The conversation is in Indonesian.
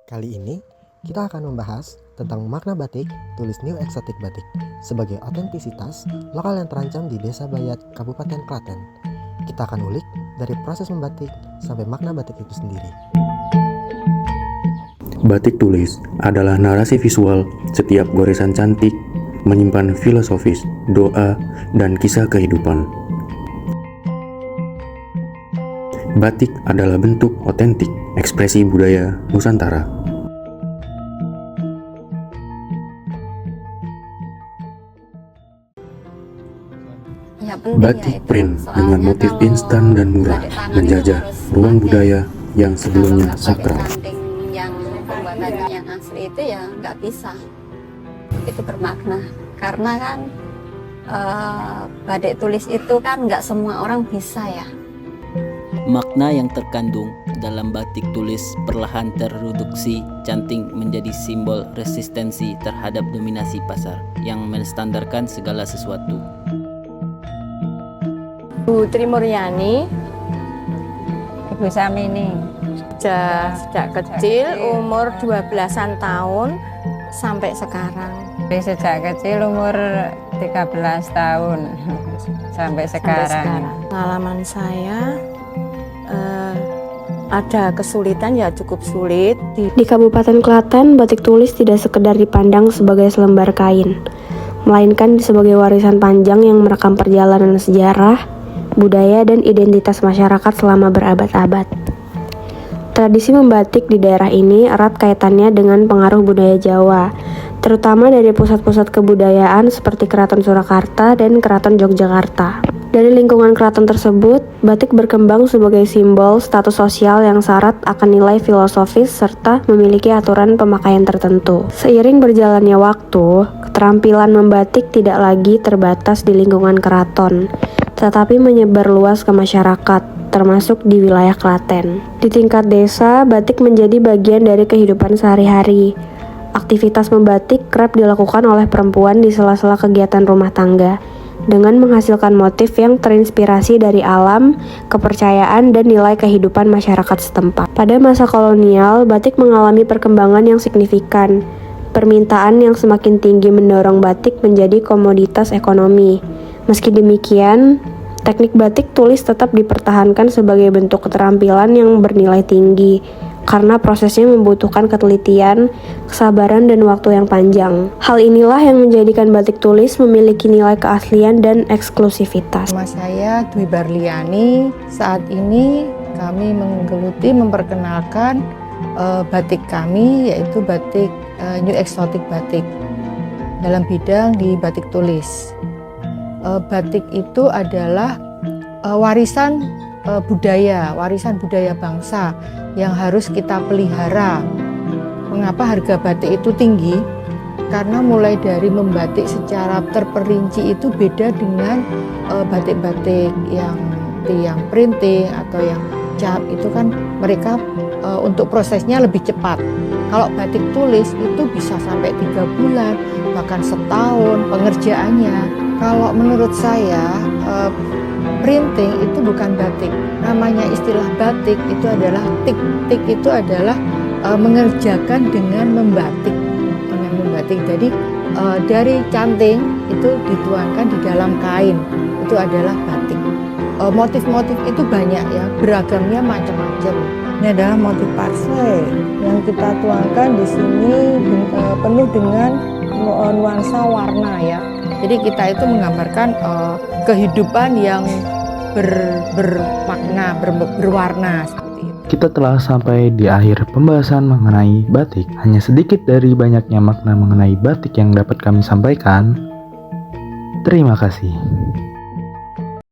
Kali ini kita akan membahas tentang makna batik tulis New Exotic Batik sebagai otentisitas lokal yang terancam di Desa Bayat, Kabupaten Klaten. Kita akan ulik dari proses membatik sampai makna batik itu sendiri. Batik tulis adalah narasi visual setiap goresan cantik menyimpan filosofis, doa, dan kisah kehidupan. Batik adalah bentuk otentik ekspresi budaya Nusantara. Batik print dengan motif instan dan murah menjajah ruang budaya yang sebelumnya sakral. Yang pembuatannya yang asli itu ya nggak bisa, itu bermakna karena kan batik tulis itu kan nggak semua orang bisa ya. Makna yang terkandung dalam batik tulis perlahan terreduksi canting menjadi simbol resistensi terhadap dominasi pasar yang menstandarkan segala sesuatu. Bu Tri Muryani, Ibu Samini. sejak kecil umur 12-an tahun sampai sekarang. Sejak kecil umur 13 tahun sampai sekarang. Pengalaman saya ada kesulitan, ya cukup sulit. Di Kabupaten Klaten, batik tulis tidak sekedar dipandang sebagai selembar kain, melainkan sebagai warisan panjang yang merekam perjalanan sejarah, budaya, dan identitas masyarakat selama berabad-abad. Tradisi membatik di daerah ini erat kaitannya dengan pengaruh budaya Jawa, terutama dari pusat-pusat kebudayaan seperti Keraton Surakarta dan Keraton Yogyakarta. Dari lingkungan keraton tersebut, batik berkembang sebagai simbol status sosial yang syarat akan nilai filosofis serta memiliki aturan pemakaian tertentu. Seiring berjalannya waktu, keterampilan membatik tidak lagi terbatas di lingkungan keraton, tetapi menyebar luas ke masyarakat, termasuk di wilayah Klaten. Di tingkat desa, batik menjadi bagian dari kehidupan sehari-hari. Aktivitas membatik kerap dilakukan oleh perempuan di sela-sela kegiatan rumah tangga, dengan menghasilkan motif yang terinspirasi dari alam, kepercayaan, dan nilai kehidupan masyarakat setempat. Pada masa kolonial, batik mengalami perkembangan yang signifikan. Permintaan yang semakin tinggi mendorong batik menjadi komoditas ekonomi. Meski demikian, teknik batik tulis tetap dipertahankan sebagai bentuk keterampilan yang bernilai tinggi, karena prosesnya membutuhkan ketelitian, kesabaran, dan waktu yang panjang. Hal inilah yang menjadikan batik tulis memiliki nilai keaslian dan eksklusivitas. Nama saya Dwi Barliani. Saat ini kami menggeluti memperkenalkan batik kami, yaitu batik New Exotic Batik dalam bidang di batik tulis. Batik itu adalah warisan budaya bangsa yang harus kita pelihara. Mengapa harga batik itu tinggi? Karena mulai dari membatik secara terperinci itu beda dengan batik-batik yang printing atau yang cap, itu kan mereka untuk prosesnya lebih cepat. Kalau batik tulis itu bisa sampai 3 bulan, bahkan setahun pengerjaannya. Kalau menurut saya printing itu bukan batik. Namanya istilah batik itu adalah tik itu adalah mengerjakan dengan membatik. Jadi dari canting itu dituangkan di dalam kain, itu adalah batik. Motif-motif itu banyak ya, beragamnya macam-macam. Ini adalah motif parsley yang kita tuangkan di sini penuh dengan nuansa warna ya. Jadi kita itu menggambarkan kehidupan yang bermakna, berwarna seperti itu. Kita telah sampai di akhir pembahasan mengenai batik. Hanya sedikit dari banyaknya makna mengenai batik yang dapat kami sampaikan. Terima kasih.